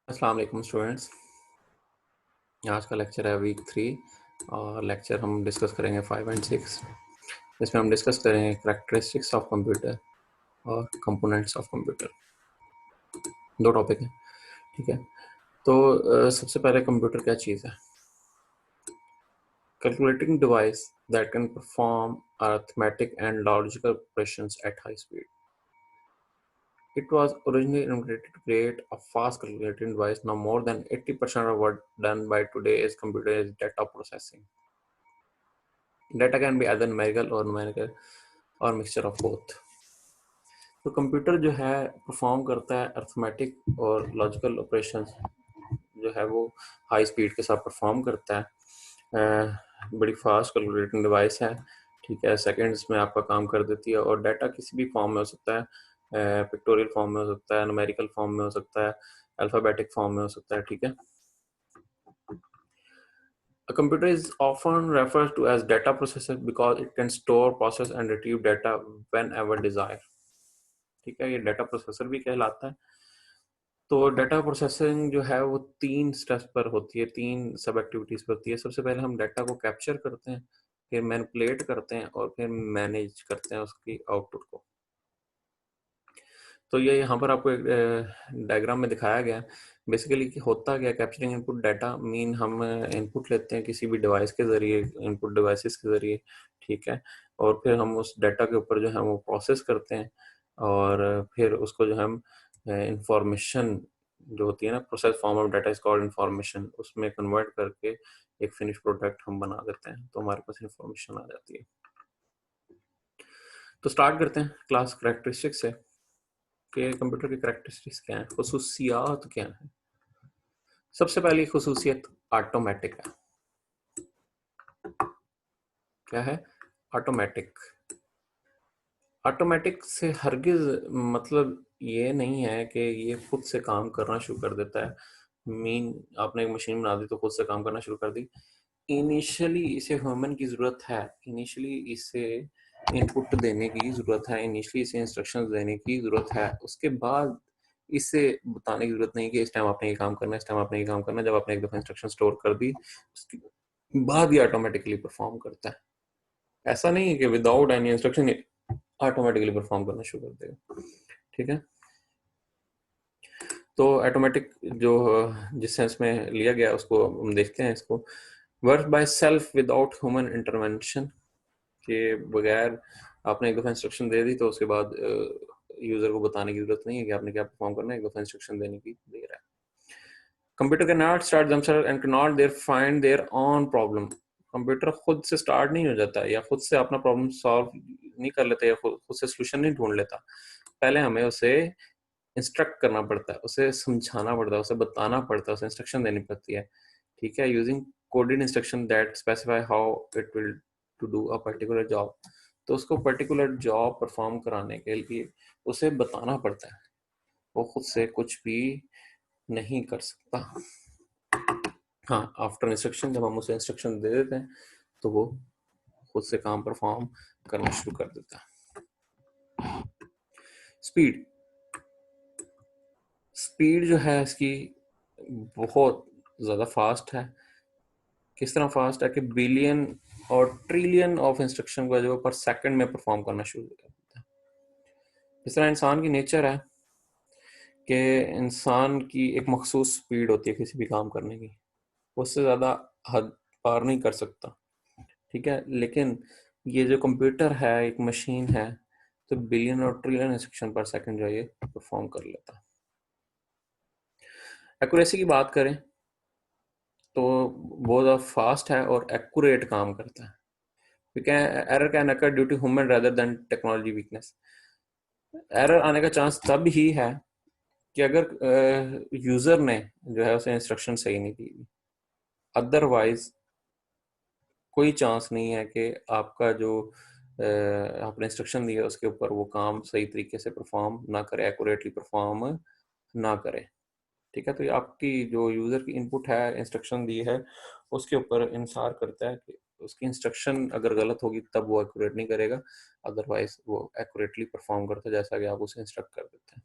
अस्सलाम वालेकुम स्टूडेंट्स। आज का लेक्चर है वीक 3 और लेक्चर हम डिस्कस करेंगे 5 एंड 6। इसमें हम डिस्कस करेंगे करैक्टरिस्टिक्स ऑफ कंप्यूटर और कंपोनेंट्स ऑफ कंप्यूटर। दो टॉपिक हैं, ठीक है। तो सबसे पहले कंप्यूटर क्या चीज़ है? Calculating device that can perform arithmetic and logical operations at high speed. It was originally invented to create a fast calculating device. Now more than 80% of what done by today's computer is data processing. Data can be either numerical or numerical or mixture of both. तो computer जो है perform करता है arithmetic और logical operations जो है वो high speed के साथ परफॉर्म करता है। बड़ी फास्ट कैलकुलेटिंग डिवाइस है, ठीक है। सेकंड्स में आपका काम कर देती है और डाटा किसी भी फॉर्म में हो सकता है, पिक्टोरियल फॉर्म में हो सकता है, न्यूमेरिकल फॉर्म में हो सकता है, अल्फाबेटिक फॉर्म में हो सकता है, ठीक है। A computer is often referred to as data processor because it can store, process and retrieve data whenever desired. ठीक है, ये डाटा प्रोसेसर भी कहलाता है। तो डाटा प्रोसेसिंग जो है वो 3 स्टेप्स पर होती है, 3 सब एक्टिविटीज पर होती है। सबसे पहले हम डाटा को कैप्चर करते हैं, फिर मैनिपुलेट करते हैं और फिर मैनेज करते हैं उसकी आउटपुट को। तो ये यहाँ पर आपको एक डायग्राम में दिखाया गया है। बेसिकली कि होता क्या है, कैप्चरिंग इनपुट डाटा मीन हम इनपुट लेते हैं किसी भी डिवाइस के जरिए, इनपुट डिवाइसेस के जरिए, ठीक है। और फिर हम उस डाटा के ऊपर जो है वो प्रोसेस करते हैं और फिर उसको जो हम इंफॉर्मेशन जो होती है ना, process form of data is called information, उसमें कन्वर्ट करके एक फिनिश प्रोडक्ट हम बना देते हैं, तो हमारे पास इंफॉर्मेशन आ जाती है। तो स्टार्ट करते हैं क्लास करैक्टरिस्टिक्स से कि कंप्यूटर की करैक्टरिस्टिक्स क्या है, खुसूसियात क्या है। सबसे पहली खुसूसियत ऑटोमेटिक है। क्या है? ऑटोमेटिक। ऑटोमेटिक से हरगिज मतलब ये नहीं है कि ये खुद से काम करना शुरू कर देता है। मीन आपने एक मशीन बना दी तो खुद से काम करना शुरू कर दी। इनिशियली इसे ह्यूमन की ज़रूरत है, इनिशियली इसे इनपुट देने की ज़रूरत है, इनिशियली इसे इंस्ट्रक्शंस देने की ज़रूरत है। उसके बाद इसे बताने की ज़रूरत नहीं कि इस टाइम आपने ये काम करना है, इस टाइम आपने ये काम करना है। जब आपने एक दफ़ा इंस्ट्रक्शन स्टोर कर दी उसके बाद ये ऑटोमेटिकली परफॉर्म करता है। ऐसा नहीं है कि without any instruction automatically perform करना शुरू कर देगा, ठीक है। तो ऑटोमेटिक जो जिस सेंस में लिया गया उसको हम देखते हैं। इसको work by self without human intervention, के बगैर आपने एक दफ़ा इंस्ट्रक्शन दे दी तो उसके बाद यूजर को बताने की जरूरत नहीं है कि आपने क्या परफॉर्म करना है, एक दफ़ा इंस्ट्रक्शन देने की दे रहा है। Computer can not start themselves and can not there find their own problem. Computer खुद से स्टार्ट नहीं हो जाता या खुद से अपना प्रॉब्लम सॉल्व नहीं कर लेता या खुद से सोल्यूशन नहीं ढूंढ लेता। पहले हमें उसे इंस्ट्रक्ट करना पड़ता है, उसे समझाना पड़ता है, उसे बताना पड़ता है, उसे इंस्ट्रक्शन देनी पड़ती है, ठीक है। Using coded instruction that specify how it will to do a particular job. तो उसको पर्टिकुलर जॉब परफॉर्म कराने के लिए उसे बताना पड़ता है, वो खुद से कुछ भी नहीं कर सकता। हाँ, आफ्टर इंस्ट्रक्शन जब हम उसे इंस्ट्रक्शन दे देते हैं तो वो खुद से काम परफॉर्म करना शुरू कर देता है। स्पीड, स्पीड जो है इसकी बहुत ज़्यादा फास्ट है। किस तरह फास्ट है कि बिलियन और ट्रिलियन ऑफ इंस्ट्रक्शन को जो पर सेकंड में परफॉर्म करना शुरू कर देता है। इस तरह इंसान की नेचर है कि इंसान की एक मखसूस स्पीड होती है किसी भी काम करने की, उससे ज़्यादा हद पार नहीं कर सकता, ठीक है। लेकिन ये जो कंप्यूटर है, एक मशीन है, तो बिलियन और ट्रिलियन इंस्ट्रक्शन पर सेकंड जो है ये परफॉर्म कर लेता है। एक्यूरेसी की बात करें तो बहुत ज़्यादा फास्ट है और एक्यूरेट काम करता है। Error can occur due to human rather than technology weakness. Error आने का चांस तब ही है कि अगर यूजर ने जो है उसे इंस्ट्रक्शन सही नहीं दी, अदरवाइज कोई चांस नहीं है कि आपका जो आपने इंस्ट्रक्शन दिया उसके ऊपर वो काम सही तरीके से परफॉर्म ना करे, एक्यूरेटली परफॉर्म ना करे, ठीक है। तो ये आपकी जो यूजर की इनपुट है, इंस्ट्रक्शन दी है, उसके ऊपर इंसार करता है कि उसकी इंस्ट्रक्शन अगर गलत होगी तब वो एक्यूरेट नहीं करेगा, अदरवाइज वो एक्यूरेटली परफॉर्म करता है जैसा कि आप उसे इंस्ट्रक्ट कर देते हैं।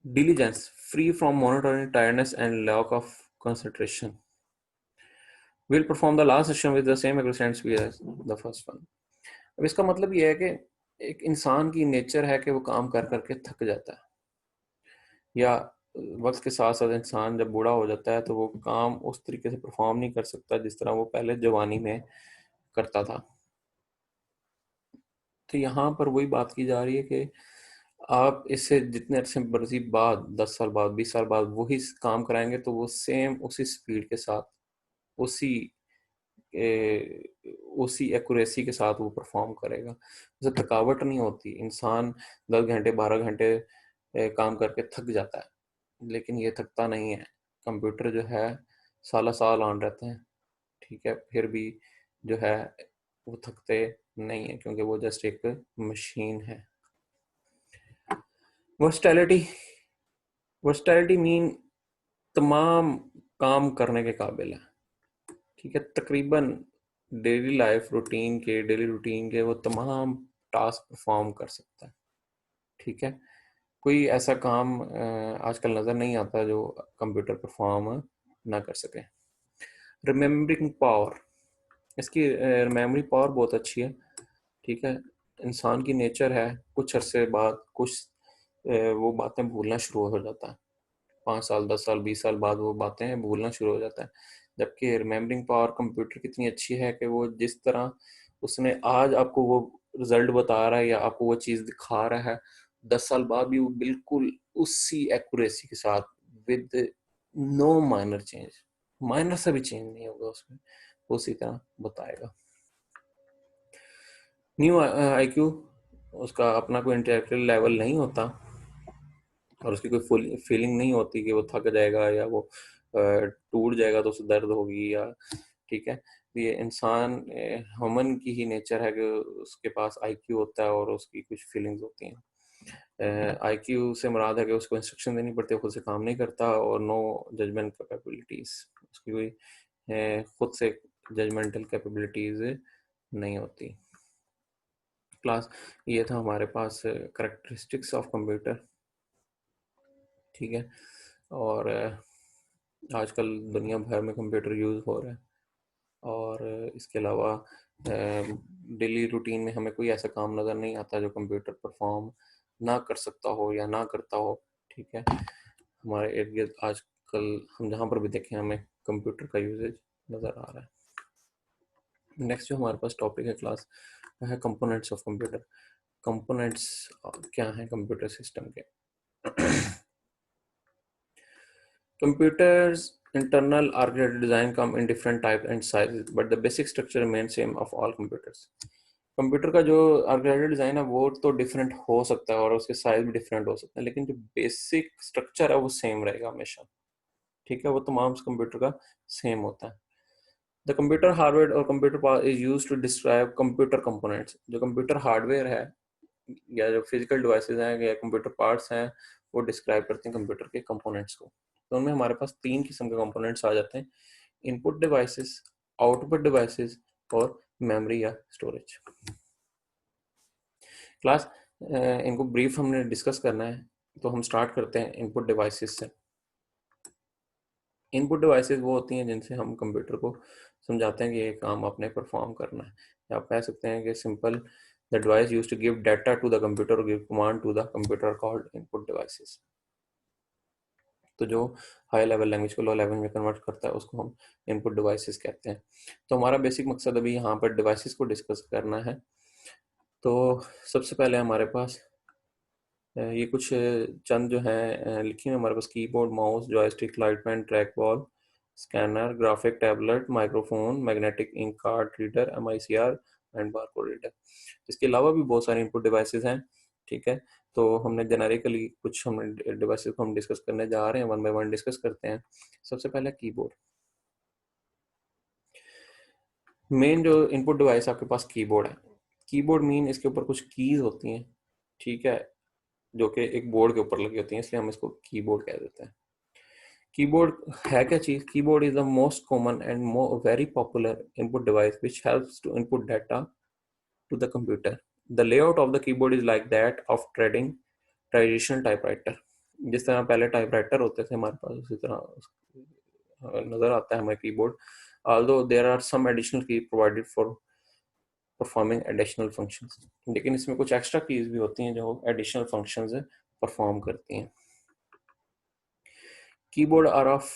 Diligence, free from monotony, tiredness, and lack of concentration. We'll perform the last session with the same accuracy and speed as the first one. अब इसका मतलब ये है कि एक इंसान की नेचर है कि वो काम कर करके थक जाता है, या वक्त के साथ साथ इंसान जब बूढ़ा हो जाता है तो वो काम उस तरीके से परफॉर्म नहीं कर सकता जिस तरह वो पहले जवानी में करता था। तो यहाँ पर वही बात की जा रही है कि आप इससे जितने अरसे मर्जी बाद 10 साल बाद 20 साल बाद वही काम कराएंगे तो वो सेम उसी स्पीड के साथ उसी उसी एक्यूरेसी के साथ वो परफॉर्म करेगा। उसे थकावट नहीं होती। इंसान 10 घंटे 12 घंटे काम करके थक जाता है, लेकिन ये थकता नहीं है। कंप्यूटर जो है साला साल ऑन रहते हैं, ठीक है, फिर भी जो है वो थकते नहीं है क्योंकि वो जस्ट एक मशीन है। वर्सटैलिटी मीन तमाम काम करने के काबिल है, ठीक है। तकरीबन डेली रूटीन के वो तमाम टास्क परफॉर्म कर सकता है, ठीक है। कोई ऐसा काम आजकल नज़र नहीं आता जो कंप्यूटर परफॉर्म ना कर सके। रिमेम्बरिंग पावर, इसकी मेमोरी पावर बहुत अच्छी है, ठीक है। इंसान की नेचर है कुछ अरसे बाद कुछ वो बातें भूलना शुरू हो जाता है। 5 साल 10 साल 20 साल बाद वो बातें भूलना शुरू हो जाता है। जबकि रिमेम्बरिंग पावर कंप्यूटर कितनी अच्छी है कि वो जिस तरह उसने आज आपको वो रिजल्ट बता रहा है या आपको वो चीज़ दिखा रहा है, 10 साल बाद भी वो बिल्कुल उसी एक्यूरेसी के साथ with no minor change, minor सा भी चेंज नहीं होगा उसमें, उसी तरह बताएगा। न्यू आईक्यू, उसका अपना कोई इंटेलेक्चुअल लेवल नहीं होता और उसकी कोई फीलिंग नहीं होती कि वो थक जाएगा या वो टूट जाएगा तो उसे दर्द होगी, या ठीक है। ये इंसान ह्यूमन की ही नेचर है कि उसके पास आईक्यू होता है और उसकी कुछ फीलिंग्स होती हैं। आईक्यू से मुराद है कि उसको इंस्ट्रक्शन देनी पड़ती है, खुद से काम नहीं करता, और नो जजमेंट कैपेबिलिटीज, उसकी कोई खुद से जजमेंटल कैपेबिलिटीज नहीं होती। क्लास ये था हमारे पास करेक्टरिस्टिक्स ऑफ कंप्यूटर, ठीक है। और आजकल दुनिया भर में कंप्यूटर यूज़ हो रहा है, और इसके अलावा डेली रूटीन में हमें कोई ऐसा काम नज़र नहीं आता जो कंप्यूटर परफॉर्म ना कर सकता हो या ना करता हो, ठीक है। हमारे इर्द गिर्द आजकल हम जहाँ पर भी देखें हमें कंप्यूटर का यूजेज नज़र आ रहा है। नेक्स्ट जो हमारे पास टॉपिक है क्लास है कंपोनेंट्स ऑफ कंप्यूटर। कंपोनेंट्स क्या हैं कंप्यूटर सिस्टम के? Computers internal architecture design come in different types and sizes, but the basic structure remains same of all computers. Computer का जो आर्किटेक्चर डिज़ाइन है वो तो डिफरेंट हो सकता है और उसके साइज भी डिफरेंट हो सकते हैं, लेकिन जो बेसिक स्ट्रक्चर है वो सेम रहेगा हमेशा, ठीक है। वो तमाम कंप्यूटर का सेम होता है। द कंप्यूटर हार्डवेयर और computer is use to describe computer components. जो कंप्यूटर हार्डवेयर है या जो फिजिकल डिवाइसेज हैं या कंप्यूटर पार्ट्स हैं वो डिस्क्राइब करते हैं कंप्यूटर के कंपोनेंट्स को। तो उनमें हमारे पास 3 किस्म के कंपोनेंट्स आ जाते हैं: इनपुट डिवाइसेस, आउटपुट डिवाइसेस और मेमोरी या स्टोरेज। क्लास इनको ब्रीफ हमने डिस्कस करना है, तो हम स्टार्ट करते हैं इनपुट डिवाइसेस से। इनपुट डिवाइसेस वो होती हैं जिनसे हम कंप्यूटर को समझाते हैं कि ये काम आपने परफॉर्म करना है, या आप कह सकते हैं कि simple the device used to give data to the computer और give command to the computer called input devices. तो जो हाई लेवल लैंग्वेज को लो लेवल में कन्वर्ट करता है उसको हम इनपुट डिवाइसेस कहते हैं। तो हमारा बेसिक मकसद अभी यहाँ पर डिवाइसेस को डिस्कस करना है। तो सबसे पहले हमारे पास ये कुछ चंद जो है लिखी हुई हमारे पास: keyboard, mouse, joystick, light pen, track ball, scanner, graphic tablet, microphone, magnetic ink card reader, MICR and barcode reader. इसके अलावा भी बहुत सारे इनपुट डिवाइसेस हैं, ठीक है। तो हमने जेनरिकली कुछ हमने डिवाइसेस को हम डिस्कस करने जा रहे हैं, वन बाय वन डिस्कस करते हैं। सबसे पहले कीबोर्ड। मेन जो इनपुट डिवाइस आपके पास कीबोर्ड है। कीबोर्ड मीन इसके ऊपर कुछ कीज होती हैं, ठीक है, जो कि एक बोर्ड के ऊपर लगी होती हैं, इसलिए हम इसको कीबोर्ड कह देते हैं। कीबोर्ड है क्या चीज? Keyboard is the most common and very popular input device which helps to input data to the computer. The layout of the keyboard is like that of traditional typewriter. जिस तरह पहले typewriter होते थे हमारे पास उसी तरह नज़र आता है हमारे keyboard. although there are some additional key provided for performing additional functions, लेकिन इसमें कुछ एक्स्ट्रा कीज भी होती हैं जो एडिशनल फंक्शंस परफॉर्म करती हैं। Keyboard are of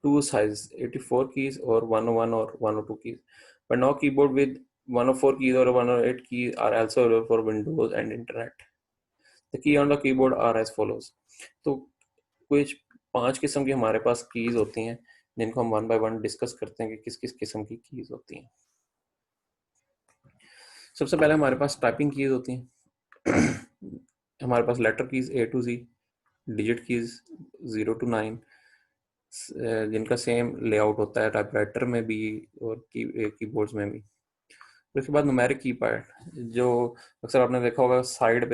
two sizes, 84 keys or 101 or 102 keys, but now keyboard with 104 keys or 108 keys are also available for Windows and Internet. The key on the keyboard are as follows. तो कुछ 5 किस्म की हमारे पास keys होती हैं जिनको हम one by one discuss करते हैं कि किस किस किस्म की कीज होती हैं। सबसे पहले हमारे पास टाइपिंग कीज होती हैं। हमारे पास letter keys A to Z, digit keys 0 to 9, जिनका सेम लेआउट होता है टाइपराइटर में भी और कीबोर्ड्स में भी। उसके बाद न्यूमेरिक कीपैड, जो अक्सर आपने देखा होगा साइड पे